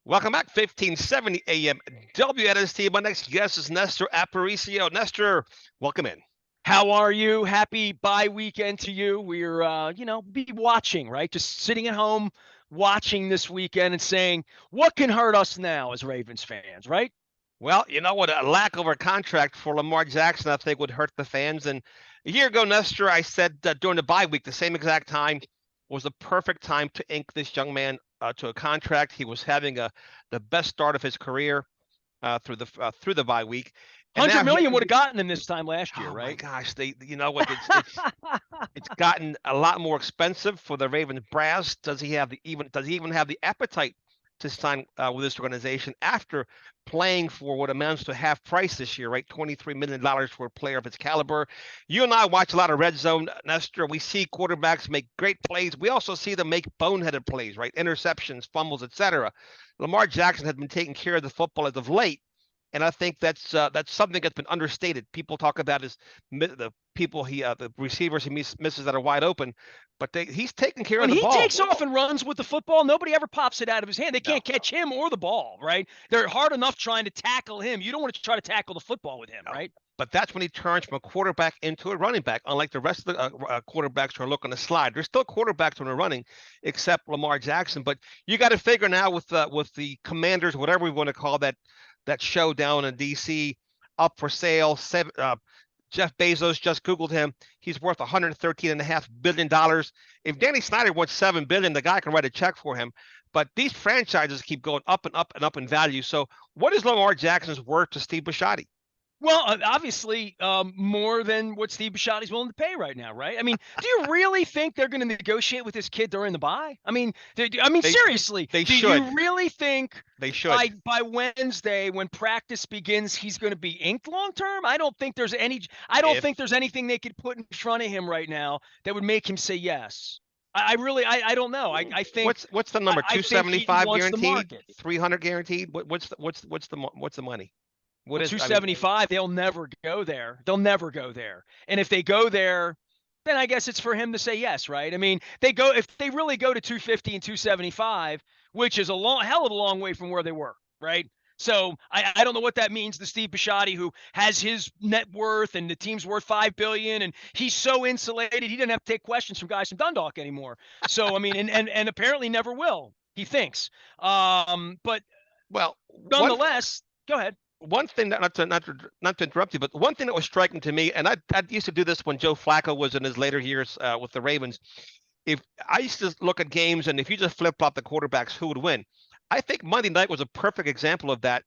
Welcome back, 1570 AM WNST. My next guest is Nestor Aparicio. Nestor, welcome in. How are you? Happy bye weekend to you. We're, be watching, right? Just sitting at home watching this weekend and saying, what can hurt us now as Ravens fans, right? Well, you know what? A lack of a contract for Lamar Jackson, I think, would hurt the fans. And a year ago, Nestor, I said during the bye week, the same exact time was the perfect time to ink this young man to a contract. He was having the best start of his career through the bye week. And 100 now million would have gotten him this time last year, oh my right? gosh, you know what? It's gotten a lot more expensive for the Ravens brass. Does he even have the appetite to sign with this organization after playing for what amounts to half price this year, right? $23 million for a player of his caliber. You and I watch a lot of red zone, Nestor. We see quarterbacks make great plays. We also see them make boneheaded plays, right? Interceptions, fumbles, etc. Lamar Jackson has been taking care of the football as of late. And I think that's something that's been understated. People talk about the receivers he misses that are wide open, but he's taking care When of the he ball. takes off and runs with the football, nobody ever pops it out of his hand. They can't No, catch him or the ball, right? They're hard enough trying to tackle him. You don't want to try to tackle the football with him, no. right? But that's when he turns from a quarterback into a running back, unlike the rest of the quarterbacks who are looking to slide. There's still quarterbacks when they're running, except Lamar Jackson. But you got to figure now with the Commanders, whatever we want to call that show down in D.C., up for sale. Jeff Bezos just Googled him. He's worth $113.5 billion. If Danny Snyder wants $7 billion, the guy can write a check for him. But these franchises keep going up and up and up in value. So what is Lamar Jackson's worth to Steve Bisciotti? Well, obviously, more than what Steve Bisciotti's willing to pay right now, right? I mean, do you really think they're going to negotiate with this kid during the bye? I mean, seriously, They do should. you really think They should. by Wednesday when practice begins he's going to be inked long term? I don't think there's anything they could put in front of him right now that would make him say yes. I really don't know. I think what's the number? I think he 275 wants the guaranteed, market. 300 guaranteed. What's the money? What Well, is? I mean, 275, they'll never go there. They'll never go there. And if they go there, then I guess it's for him to say yes, right? I mean, if they really go to 250 and 275, which is a hell of a long way from where they were, right? So I don't know what that means to Steve Bisciotti, who has his net worth and the team's worth $5 billion, and he's so insulated he didn't have to take questions from guys from Dundalk anymore. So I mean, and apparently never will. He thinks. But well, nonetheless, go ahead. One thing that not to interrupt you, but one thing that was striking to me, and I used to do this when Joe Flacco was in his later years with the Ravens. If I used to look at games, and if you just flip flop the quarterbacks, who would win? I think Monday night was a perfect example of that.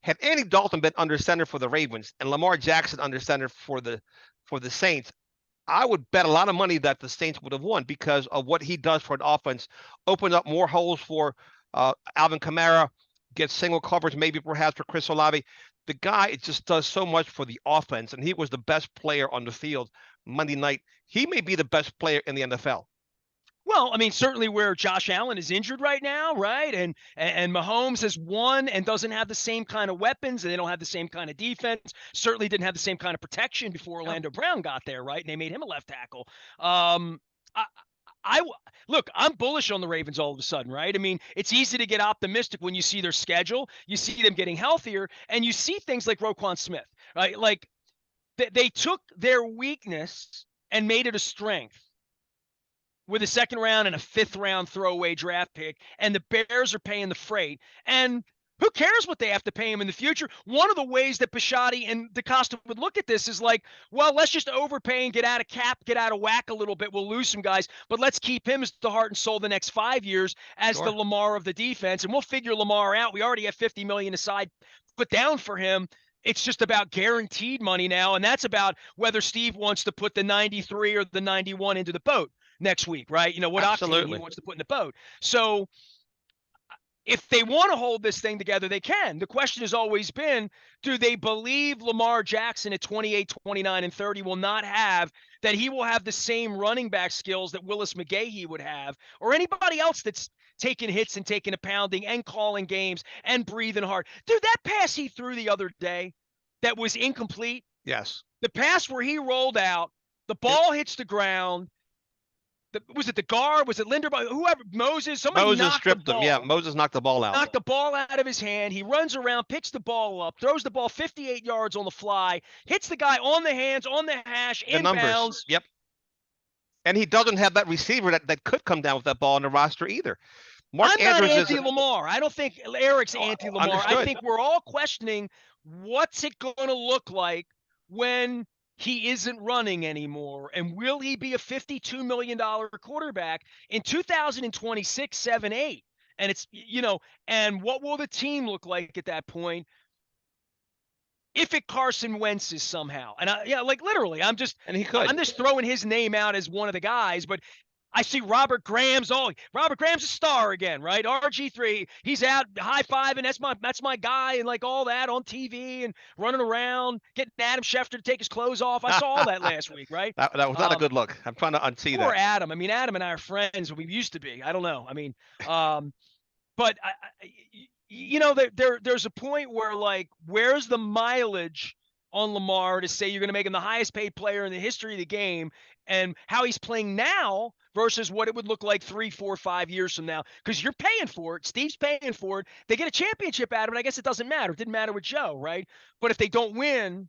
Had Andy Dalton been under center for the Ravens and Lamar Jackson under center for the Saints, I would bet a lot of money that the Saints would have won because of what he does for an offense. Opened up more holes for Alvin Kamara, gets single coverage, maybe perhaps for Chris Olave. The guy just does so much for the offense, and he was the best player on the field Monday night. He may be the best player in the NFL. Well, I mean, certainly where Josh Allen is injured right now, right? And Mahomes has won and doesn't have the same kind of weapons, and they don't have the same kind of defense. Certainly didn't have the same kind of protection before Orlando Brown got there, right? And they made him a left tackle. Look, I'm bullish on the Ravens all of a sudden, right? I mean, it's easy to get optimistic when you see their schedule, you see them getting healthier, and you see things like Roquan Smith, right? Like they took their weakness and made it a strength with a second round and a fifth round throwaway draft pick, and the Bears are paying the freight. And who cares what they have to pay him in the future? One of the ways that Bisciotti and DeCosta would look at this is like, well, let's just overpay and get out of cap, get out of whack a little bit. We'll lose some guys, but let's keep him as the heart and soul the next 5 years as the Lamar of the defense, and we'll figure Lamar out. We already have $50 million aside put down for him. It's just about guaranteed money now, and that's about whether Steve wants to put the 93 or the 91 into the boat next week, right? You know, what octane he wants to put in the boat. So if they want to hold this thing together, they can. The question has always been, do they believe Lamar Jackson at 28, 29, and 30 will not have, that he will have the same running back skills that Willis McGahee would have, or anybody else that's taking hits and taking a pounding and calling games and breathing hard? Dude, that pass he threw the other day that was incomplete. Yes. The pass where he rolled out, the ball hits the ground, was it the guard? Was it Linderbaum? Whoever, Moses, somebody Moses knocked the stripped him. Yeah, ball. Moses knocked the ball out. Knocked the ball out of his hand. He runs around, picks the ball up, throws the ball 58 yards on the fly, hits the guy on the hands, on the hash, The numbers. inbounds. Yep. And he doesn't have that receiver that could come down with that ball on the roster either. Mark I'm Andrews not is anti-Lamar. I don't think Eric's anti-Lamar. understood. I think we're all questioning what's it going to look like when he isn't running anymore, and will he be a $52 million quarterback in 2026, 7, 8? And it's, and what will the team look like at that point if it Carson Wentz is somehow? And literally, I'm just throwing his name out as one of the guys, but I see Robert Graham's a star again, right? RG3, he's out high-fiving. That's my guy, and like all that on TV and running around, getting Adam Schefter to take his clothes off. I saw all that last week, right? That was not a good look. I'm trying to unsee that. Poor Adam. I mean, Adam and I are friends. We used to be. I don't know. I mean, but there's a point where, like, where's the mileage on Lamar to say you're going to make him the highest paid player in the history of the game, and how he's playing now versus what it would look like 3, 4, 5 years from now? Because you're paying for it. Steve's paying for it. They get a championship out of it. I guess it doesn't matter. It didn't matter with Joe, right? But if they don't win,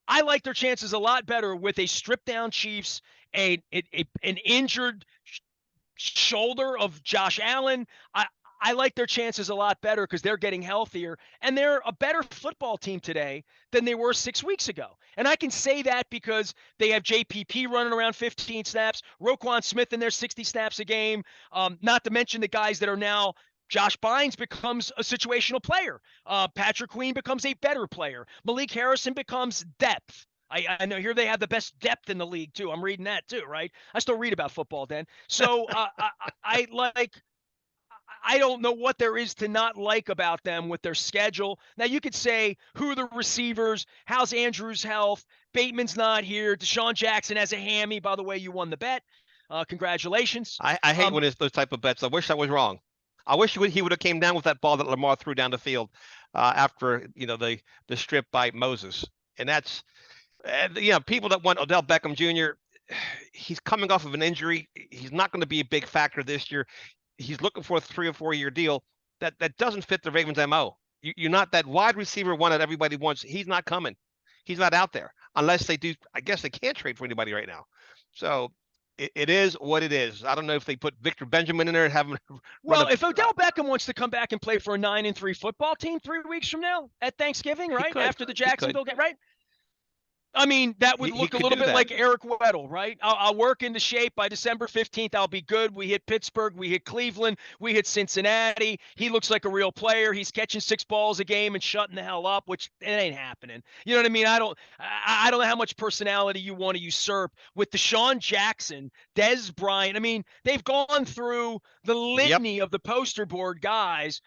I like their chances a lot better with a stripped down Chiefs, an injured shoulder of Josh Allen. I like their chances a lot better because they're getting healthier, and they're a better football team today than they were 6 weeks ago. And I can say that because they have JPP running around 15 snaps, Roquan Smith in there 60 snaps a game, not to mention the guys that are now. Josh Bynes becomes a situational player. Patrick Queen becomes a better player. Malik Harrison becomes depth. I know here they have the best depth in the league too. I'm reading that too, right? I still read about football, Dan. So I don't know what there is to not like about them with their schedule. Now, you could say, who are the receivers? How's Andrews' health? Bateman's not here. Deshaun Jackson has a hammy. By the way, you won the bet. Congratulations. I hate when it's those type of bets. I wish I was wrong. I wish he would have came down with that ball that Lamar threw down the field after the strip by Moses. And that's people that want Odell Beckham Jr. He's coming off of an injury. He's not going to be a big factor this year. He's looking for a 3 or 4 year deal. That doesn't fit the Ravens' MO. You're not that wide receiver one that everybody wants. He's not coming. He's not out there unless they do. I guess they can't trade for anybody right now. So it is what it is. I don't know if they put Victor Benjamin in there and have him. Well, if Odell Beckham wants to come back and play for a 9-3 football team 3 weeks from now at Thanksgiving, right? After the Jacksonville game, right? I mean, that would look a little bit like Eric Weddle, right? I'll work into shape. By December 15th, I'll be good. We hit Pittsburgh. We hit Cleveland. We hit Cincinnati. He looks like a real player. He's catching 6 balls a game and shutting the hell up, which it ain't happening. You know what I mean? I don't know how much personality you want to usurp with Deshaun Jackson, Dez Bryant. I mean, they've gone through the litany of the poster board guys.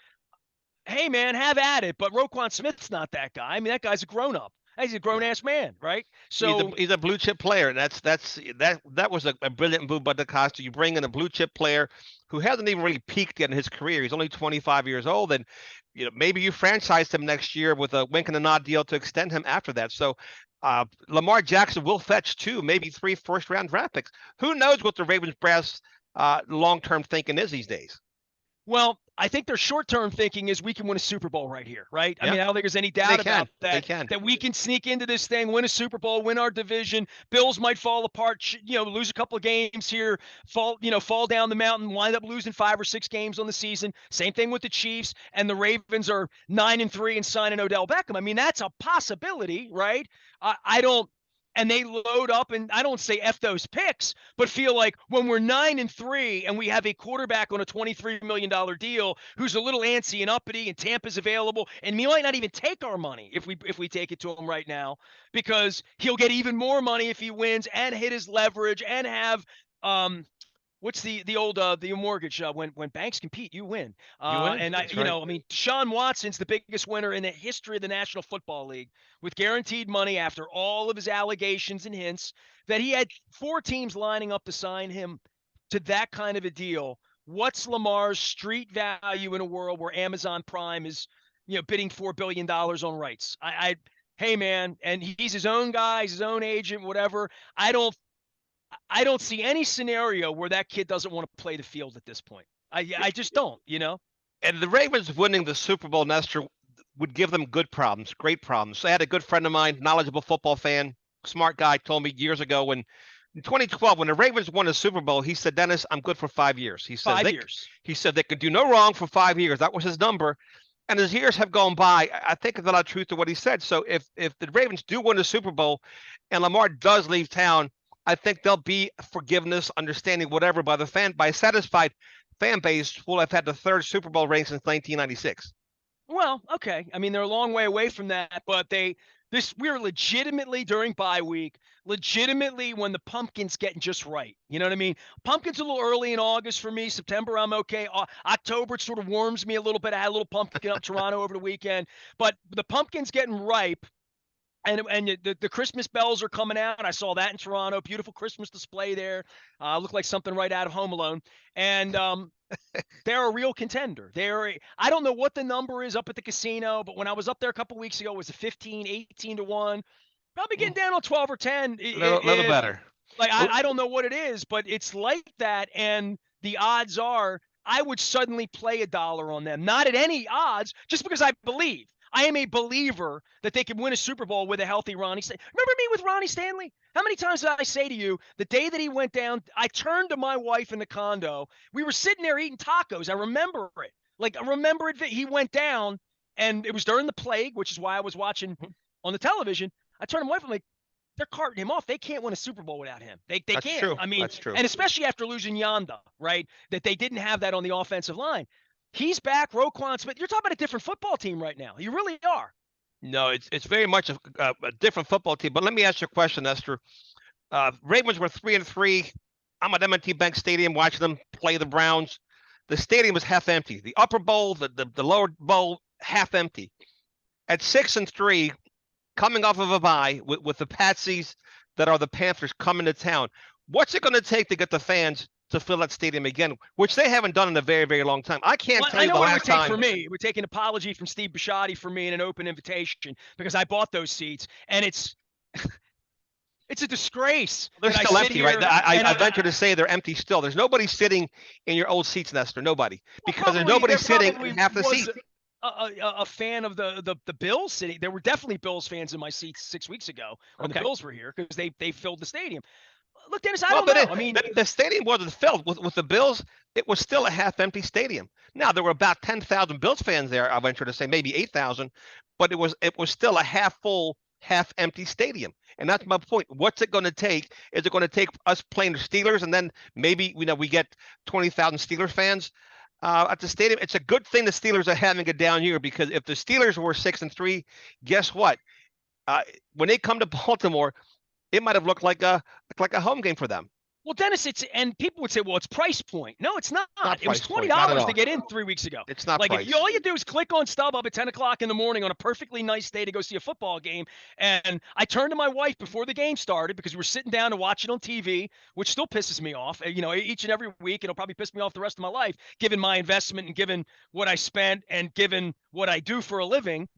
Hey, man, have at it. But Roquan Smith's not that guy. I mean, that guy's a grown-up. He's a grown-ass man, right? So he's a blue chip player. That was a brilliant move by DeCosta. You bring in a blue chip player who hasn't even really peaked yet in his career. He's only 25 years old, and maybe you franchise him next year with a wink and a nod deal to extend him after that. So Lamar Jackson will fetch 2, maybe 3 first-round draft picks. Who knows what the Ravens brass long-term thinking is these days? Well, I think their short-term thinking is we can win a Super Bowl right here, right? I mean, I don't think there's any doubt about that. That we can sneak into this thing, win a Super Bowl, win our division. Bills might fall apart, lose a couple of games here, fall down the mountain, wind up losing 5 or 6 games on the season. Same thing with the Chiefs, and the Ravens are 9-3 and signing Odell Beckham. I mean, that's a possibility, right? And they load up, and I don't say F those picks, but feel like when we're 9-3 and we have a quarterback on a $23 million deal who's a little antsy and uppity, and Tampa's available, and he might not even take our money if we take it to him right now, because he'll get even more money if he wins and hit his leverage and have what's the old the mortgage when banks compete, you win. And I mean, Deshaun Watson's the biggest winner in the history of the National Football League with guaranteed money after all of his allegations and hints that he had 4 teams lining up to sign him to that kind of a deal. What's Lamar's street value in a world where Amazon Prime is, bidding $4 billion on rights? Hey man, and he's his own guy, he's his own agent, whatever. I don't see any scenario where that kid doesn't want to play the field at this point. I just don't, you know? And the Ravens winning the Super Bowl, Nestor, would give them good problems, great problems. I had a good friend of mine, knowledgeable football fan, smart guy, told me years ago when in 2012, when the Ravens won a Super Bowl, he said, Dennis, I'm good for 5 years. He said 5 years. He said they could do no wrong for 5 years. That was his number. And as years have gone by, I think there's a lot of truth to what he said. So if the Ravens do win the Super Bowl and Lamar does leave town, I think there'll be forgiveness, understanding, whatever by a satisfied fan base will have had the third Super Bowl ring since 1996. Well, okay. I mean, they're a long way away from that, but we're legitimately during bye week, legitimately when the pumpkin's getting just right. You know what I mean? Pumpkin's a little early in August for me. September, I'm okay. October, it sort of warms me a little bit. I had a little pumpkin up Toronto over the weekend, but the pumpkin's getting ripe. And the Christmas bells are coming out. I saw that in Toronto. Beautiful Christmas display there. Looked like something right out of Home Alone. And they're a real contender. I don't know what the number is up at the casino, but when I was up there a couple weeks ago, it was a 15, 18 to 1. Probably getting down on 12 or 10. A little better. Like, I don't know what it is, but it's like that. And the odds are I would suddenly play $1 on them. Not at any odds, just because I believe. I am a believer that they can win a Super Bowl with a healthy Ronnie Stanley. Remember me with Ronnie Stanley? How many times did I say to you, the day that he went down, I turned to my wife in the condo. We were sitting there eating tacos. I remember it. Like, I remember it. He went down, and it was during the plague, which is why I was watching on the television. I turned to my wife. I'm like, they're carting him off. They can't win a Super Bowl without him. They That's can't. True. I mean, that's true. And especially after losing Yanda, right? That they didn't have that on the offensive line. He's back, Roquan Smith. You're talking about a different football team right now. You really are. No, it's very much a different football team. But let me ask you a question, Esther. Ravens were 3-3. I'm at M&T Bank Stadium watching them play the Browns. The stadium was half empty. The upper bowl, the lower bowl, half empty. At 6-3, coming off of a bye with the Patsies that are the Panthers coming to town, what's it going to take to get the fans to fill that stadium again, which they haven't done in a very, very long time? I can't tell you the last time. I know what it would take for me. It would take an apology from Steve Bisciotti for me and an open invitation because I bought those seats, and it's a disgrace. They're still empty, right? I venture to say they're empty still. There's nobody sitting in your old seats, Nestor. Nobody, because there's nobody sitting in half the seat. A fan of the Bills sitting. There were definitely Bills fans in my seats 6 weeks ago when the Bills were here because they filled the stadium. Look, Dennis, I don't know. I mean, the stadium wasn't filled with the Bills. It was still a half-empty stadium. Now there were about 10,000 Bills fans there. I venture to say maybe 8,000, but it was still a half-full, half-empty stadium. And that's my point. What's it going to take? Is it going to take us playing the Steelers, and then maybe we get 20,000 Steelers fans at the stadium? It's a good thing the Steelers are having a down year, because if the Steelers were 6-3, guess what? When they come to Baltimore, it might have looked like a home game for them. Well, Dennis, and people would say, well, it's price point. No, it's not. It was $20 to get in 3 weeks ago. It's not like price. All you do is click on StubHub at 10 o'clock in the morning on a perfectly nice day to go see a football game. And I turned to my wife before the game started because we were sitting down to watch it on TV, which still pisses me off. Each and every week, it'll probably piss me off the rest of my life, given my investment and given what I spent and given what I do for a living.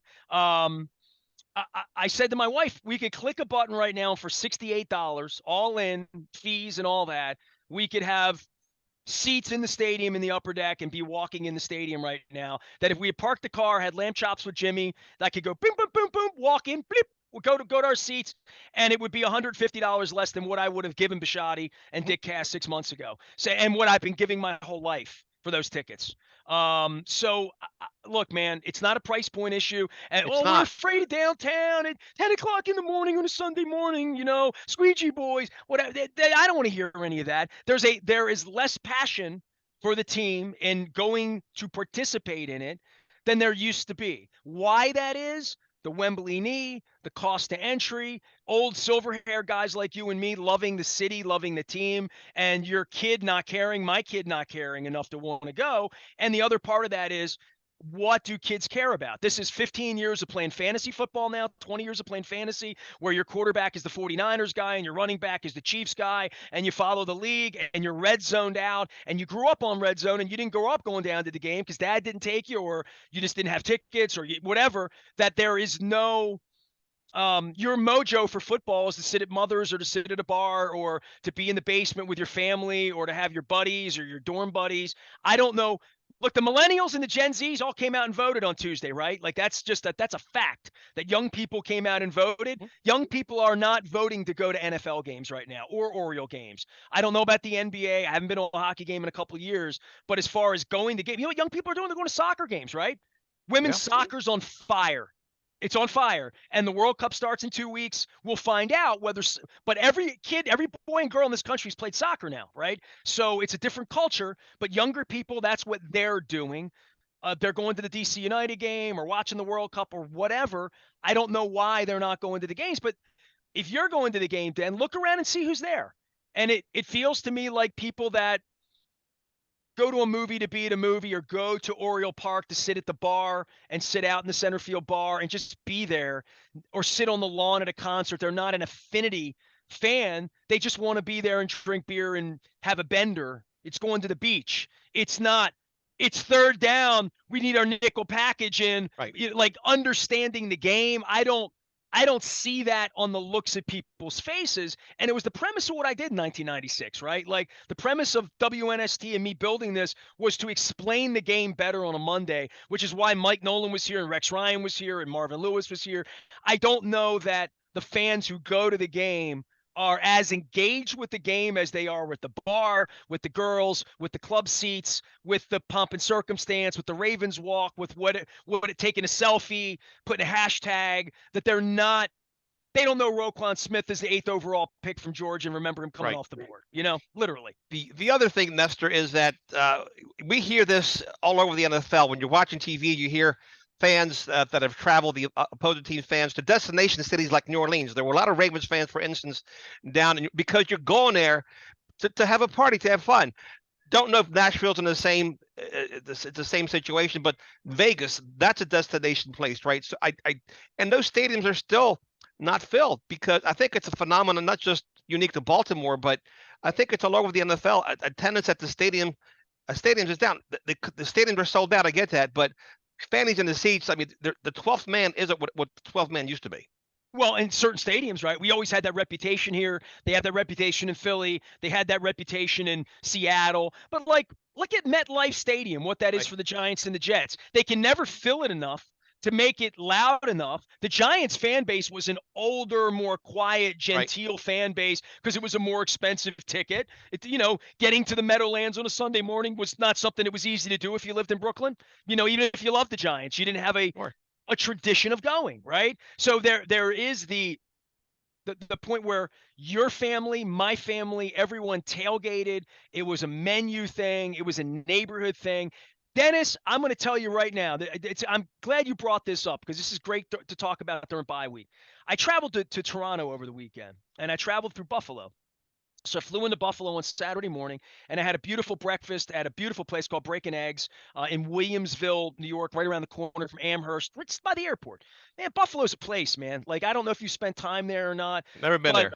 I said to my wife, we could click a button right now for $68, all in, fees and all that. We could have seats in the stadium in the upper deck and be walking in the stadium right now. That if we had parked the car, had lamb chops with Jimmy, that could go boom, boom, boom, boom, walk in, bleep, we'll go to our seats, and it would be $150 less than what I would have given Bisciotti and Dick Cass 6 months ago. And what I've been giving my whole life for those tickets. So look, man, it's not a price point issue. And we're afraid of downtown at 10 o'clock in the morning on a Sunday morning, squeegee boys, whatever. I don't want to hear any of that. There is less passion for the team in going to participate in it than there used to be. Why that is? The Wembley knee, the cost to entry, old silver hair guys like you and me loving the city, loving the team, and your kid not caring, my kid not caring enough to want to go. And the other part of that is, what do kids care about? This is 15 years of playing fantasy football now, 20 years of playing fantasy, where your quarterback is the 49ers guy and your running back is the Chiefs guy, and you follow the league and you're red zoned out, and you grew up on red zone and you didn't grow up going down to the game because dad didn't take you or you just didn't have tickets or whatever, that there is no your mojo for football is to sit at Mother's or to sit at a bar or to be in the basement with your family or to have your buddies or your dorm buddies. I don't know. Look, the millennials and the Gen Zs all came out and voted on Tuesday, right? Like that's a fact that young people came out and voted. Young people are not voting to go to NFL games right now or Oriole games. I don't know about the NBA. I haven't been to a hockey game in a couple of years, but as far as going to game, you know what young people are doing? They're going to soccer games, right? Women's soccer's on fire. It's on fire. And the World Cup starts in 2 weeks. We'll find out whether, but every kid, every boy and girl in this country has played soccer now, right? So it's a different culture, but younger people, that's what they're doing. They're going to the DC United game or watching the World Cup or whatever. I don't know why they're not going to the games, but if you're going to the game, Dan, look around and see who's there. And it feels to me like people that go to a movie to be at a movie or go to Oriole Park to sit at the bar and sit out in the center field bar and just be there or sit on the lawn at a concert. They're not an affinity fan. They just want to be there and drink beer and have a bender. It's going to the beach. It's not, it's third down. We need our nickel package in, Right. Like understanding the game. I don't see that on the looks of people's faces. And it was the premise of what I did in 1996, right? Like the premise of WNST and me building this was to explain the game better on a Monday, which is why Mike Nolan was here and Rex Ryan was here and Marvin Lewis was here. I don't know that the fans who go to the game are as engaged with the game as they are with the bar, with the girls, with the club seats, with the pomp and circumstance, with the Ravens walk, with what it taking a selfie, putting a hashtag, that they don't know Roquan Smith is the 8th overall pick from Georgia and remember him coming off the board, literally. The other thing, Nestor, is that we hear this all over the NFL. When you're watching TV, you hear fans that have traveled, the opposing team fans, to destination cities like New Orleans. There were a lot of Ravens fans, for instance, because you're going there to have a party, to have fun. Don't know if Nashville's in the same situation, but Vegas, that's a destination place, right? So and those stadiums are still not filled because I think it's a phenomenon not just unique to Baltimore, but I think it's all over the NFL. Attendance at the stadiums is down. The stadiums are sold out. I get that, but fannies in the seats. I mean, the 12th man isn't what 12th man used to be. Well, in certain stadiums, right? We always had that reputation here. They have that reputation in Philly. They had that reputation in Seattle. But like, look at MetLife Stadium, what that is for the Giants and the Jets. They can never fill it enough to make it loud enough. The Giants fan base was an older, more quiet, genteel fan base because it was a more expensive ticket. Getting to the Meadowlands on a Sunday morning was not something that was easy to do if you lived in Brooklyn. Even if you loved the Giants, you didn't have a tradition of going, right? So there is the point where your family, my family, everyone tailgated. It was a menu thing. It was a neighborhood thing. Dennis, I'm going to tell you right now that I'm glad you brought this up because this is great to talk about during bye week. I traveled to Toronto over the weekend, and I traveled through Buffalo. So I flew into Buffalo on Saturday morning, and I had a beautiful breakfast at a beautiful place called Breaking Eggs in Williamsville, New York, right around the corner from Amherst, right by the airport. Man, Buffalo's a place, man. Like, I don't know if you spent time there or not. Never been there.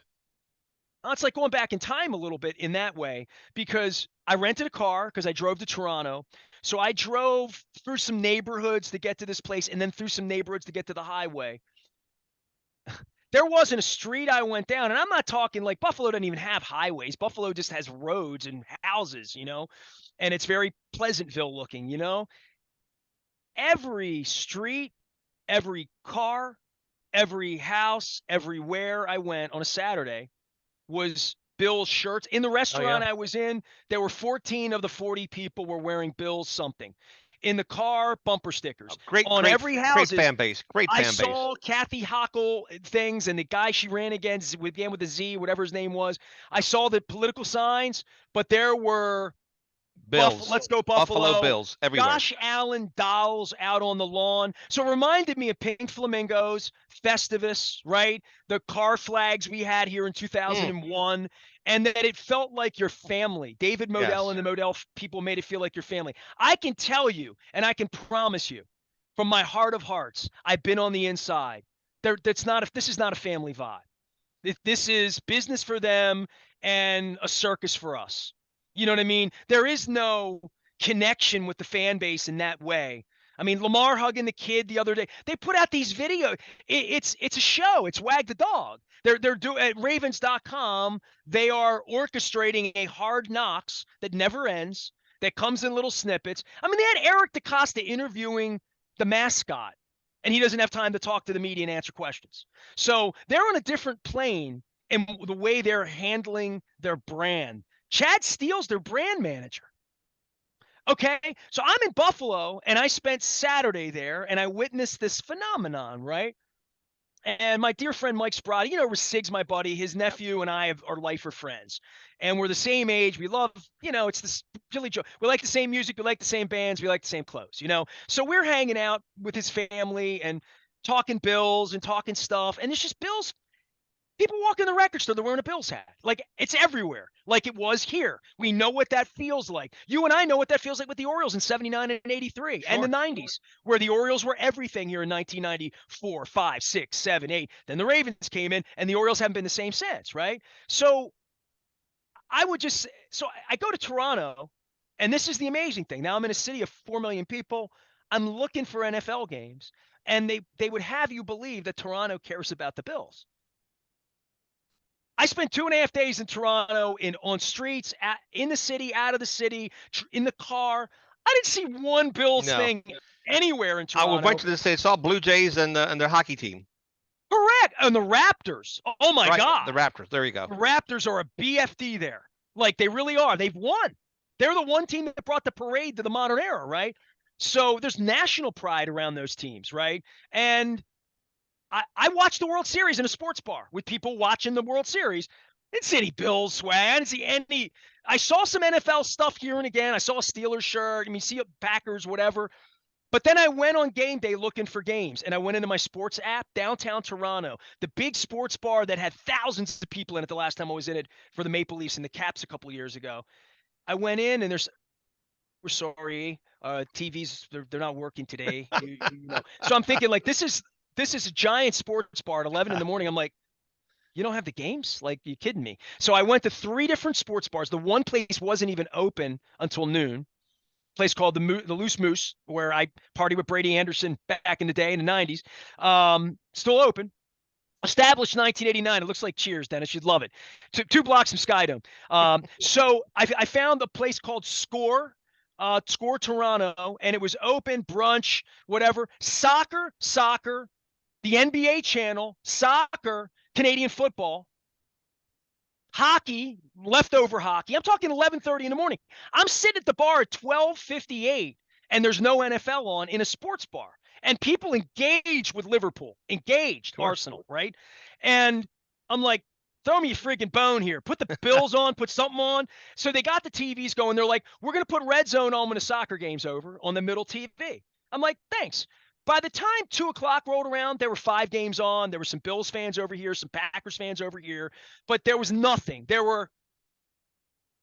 It's like going back in time a little bit in that way because I rented a car because I drove to Toronto. So I drove through some neighborhoods to get to this place and then through some neighborhoods to get to the highway. There wasn't a street I went down, and I'm not talking like Buffalo doesn't even have highways. Buffalo just has roads and houses, and it's very Pleasantville looking, Every street, every car, every house, everywhere I went on a Saturday was Bills shirts. In the restaurant I was in, there were 14 of the 40 people were wearing Bills something. In the car, bumper stickers. Great every house. Great fan base. I saw Kathy Hochul things and the guy she ran against began with a Z, whatever his name was. I saw the political signs, but there were Bills. Let's go Buffalo Bills everywhere. Josh Allen dolls out on the lawn. So it reminded me of Pink Flamingos, Festivus, right? The car flags we had here in 2001. And that it felt like your family. David Modell and the Modell people made it feel like your family. I can tell you, and I can promise you, from my heart of hearts, I've been on the inside. This is not a family vibe. This is business for them and a circus for us. You know what I mean? There is no connection with the fan base in that way. I mean, Lamar hugging the kid the other day. They put out these videos. It's a show. It's Wag the Dog. They're doing at Ravens.com. They are orchestrating a Hard Knocks that never ends. That comes in little snippets. I mean, they had Eric DeCosta interviewing the mascot, and he doesn't have time to talk to the media and answer questions. So they're on a different plane in the way they're handling their brand. Chad Steele's their brand manager. Okay, so I'm in Buffalo, and I spent Saturday there, and I witnessed this phenomenon, right? And my dear friend Mike Sprotti, Sig's my buddy, his nephew and I are lifer friends. And we're the same age. We love, it's this Billy Joe. We like the same music. We like the same bands. We like the same clothes, So we're hanging out with his family and talking Bills and talking stuff. And it's just Bills. People walk in the record store, they're wearing a Bills hat. Like, it's everywhere, like it was here. We know what that feels like. You and I know what that feels like with the Orioles in 79 and 83 and the 90s, where the Orioles were everything here in 1994, 5, 6, 7, 8. Then the Ravens came in, and the Orioles haven't been the same since, right? So I go to Toronto, and this is the amazing thing. Now I'm in a city of 4 million people. I'm looking for NFL games, and they would have you believe that Toronto cares about the Bills. I spent 2.5 days in Toronto on streets, in the city, out of the city, in the car. I didn't see one Bills thing anywhere in Toronto. I went to the city, saw Blue Jays and their hockey team. Correct. And the Raptors. Oh, my God. The Raptors. There you go. The Raptors are a BFD there. Like, they really are. They've won. They're the one team that brought the parade to the modern era, right? So there's national pride around those teams, right? And I watched the World Series in a sports bar with people watching the World Series. I didn't see any Bills swag. I didn't see any. I saw some NFL stuff here and again. I saw a Steelers shirt. I mean, see Packers, whatever. But then I went on game day looking for games, and I went into my sports app, downtown Toronto, the big sports bar that had thousands of people in it the last time I was in it for the Maple Leafs and the Caps a couple of years ago. I went in, and we're sorry, TVs, they're not working today. So I'm thinking, like, this is a giant sports bar at 11 in the morning. I'm like, you don't have the games? Like, you kidding me? So I went to 3 different sports bars. The one place wasn't even open until noon. A place called the Loose Moose, where I partied with Brady Anderson back in the day in the 90s. Still open. Established 1989. It looks like Cheers, Dennis. You'd love it. 2 blocks from Skydome. So I found a place called Score Toronto, and it was open, brunch, whatever. Soccer, the NBA channel, soccer, Canadian football, hockey, leftover hockey. I'm talking 11:30 in the morning. I'm sitting at the bar at 12:58, and there's no NFL on in a sports bar. And people engaged with Liverpool, Arsenal, right? And I'm like, throw me a freaking bone here. Put the Bills on, put something on. So they got the TVs going. They're like, we're going to put Red Zone on when the soccer game's over on the middle TV. I'm like, thanks. By the time 2 o'clock rolled around, there were 5 games on. There were some Bills fans over here, some Packers fans over here, but there was nothing. There were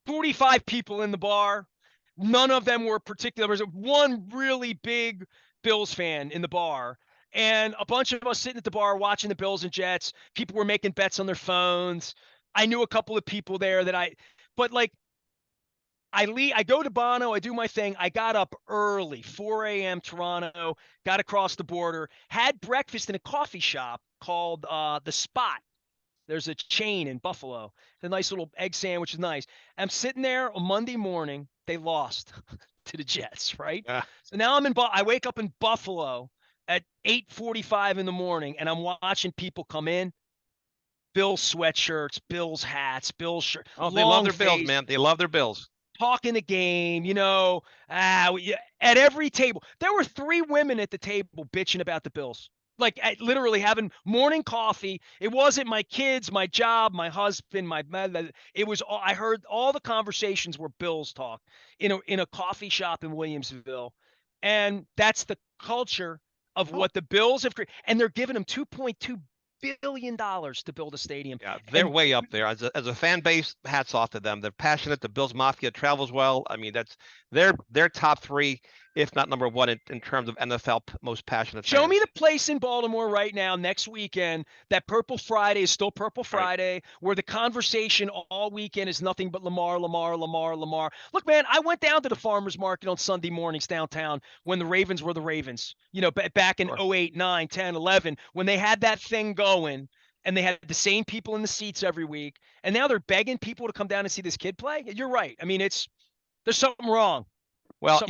45 people in the bar. None of them were particular. There was one really big Bills fan in the bar, and a bunch of us sitting at the bar watching the Bills and Jets. People were making bets on their phones. I knew a couple of people there but like, I go to Bono, I do my thing. I got up early, 4 a.m. Toronto, got across the border, had breakfast in a coffee shop called The Spot. There's a chain in Buffalo. The nice little egg sandwich is nice. I'm sitting there on Monday morning. They lost to the Jets, right? Yeah. So now I wake up in Buffalo at 8:45 in the morning, and I'm watching people come in. Bills sweatshirts, Bills hats, Bills shirts. Oh, they love their Bills, man. They love their Bills. Talking the game, at every table. There were 3 women at the table bitching about the Bills. Like, literally having morning coffee. It wasn't my kids, my job, my husband, it was all, I heard all the conversations were Bills talk in a coffee shop in Williamsville. And that's the culture of what the Bills have created. And they're giving them $2.2 billion to build a stadium. Yeah, they're way up there as a fan base. Hats off to them. They're passionate. The Bills Mafia travels well. I mean, that's their top 3 if not number one in terms of NFL most passionate Show fans. me the place in Baltimore right now next weekend that Purple Friday is still Purple Friday, right, where the conversation all weekend is nothing but Lamar, Lamar, Lamar, Lamar. Look, man, I went down to the farmers market on Sunday mornings downtown when the Ravens were the Ravens, back in 08, 9, 10, 11, when they had that thing going and they had the same people in the seats every week. And now they're begging people to come down and see this kid play. You're right. I mean, there's something wrong. Well,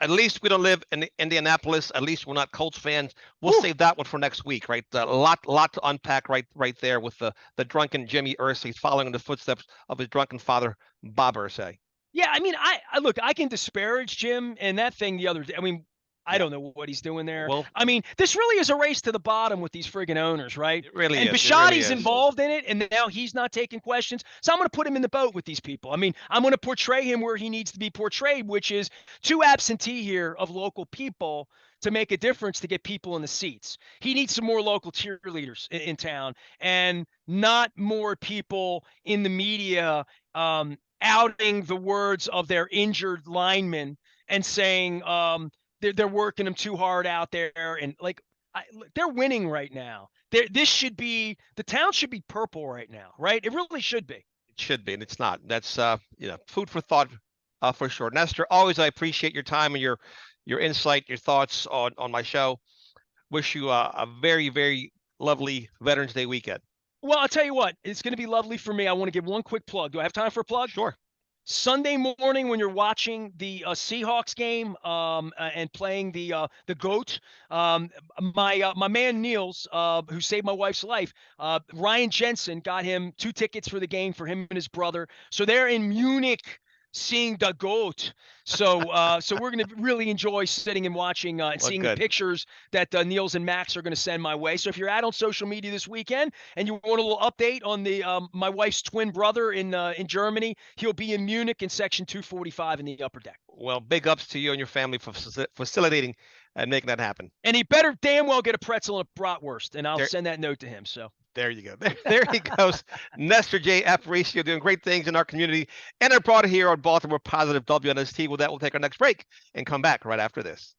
at least we don't live in Indianapolis. At least we're not Colts fans. We'll save that one for next week, right? A lot to unpack right there with the drunken Jimmy Irsay following in the footsteps of his drunken father, Bob Irsay. Yeah, I mean, I look, I can disparage Jim and that thing the other day. I mean, I don't know what he's doing there. Well, I mean, this really is a race to the bottom with these friggin' owners, right? It really and is. Bisciotti's involved in it, and now he's not taking questions. So I'm going to put him in the boat with these people. I mean, I'm going to portray him where he needs to be portrayed, which is too absentee here of local people to make a difference to get people in the seats. He needs some more local cheerleaders in town and not more people in the media outing the words of their injured linemen and saying they're working them too hard out there. And they're winning right now. The town should be purple right now, right? It really should be. It should be, and it's not. That's food for thought for sure. Nestor, always I appreciate your time and your insight, your thoughts on my show. Wish you a very, very lovely Veterans Day weekend. Well, I'll tell you what, it's going to be lovely for me. I want to give one quick plug. Do I have time for a plug? Sure. Sunday morning when you're watching the Seahawks game and playing the GOAT, my man Niels, who saved my wife's life, Ryan Jensen got him 2 tickets for the game for him and his brother. So they're in Munich seeing the GOAT. So we're going to really enjoy sitting and watching and seeing the pictures that Niels and Max are going to send my way. So if you're out on social media this weekend and you want a little update on the my wife's twin brother in Germany, he'll be in Munich in section 245 in the upper deck. Well, big ups to you and your family for facilitating and making that happen. And he better damn well get a pretzel and a bratwurst, and I'll send that note to him. So. There you go. There he goes. Nestor J. Aparicio doing great things in our community and abroad here on Baltimore Positive WNST. With that, we'll take our next break and come back right after this.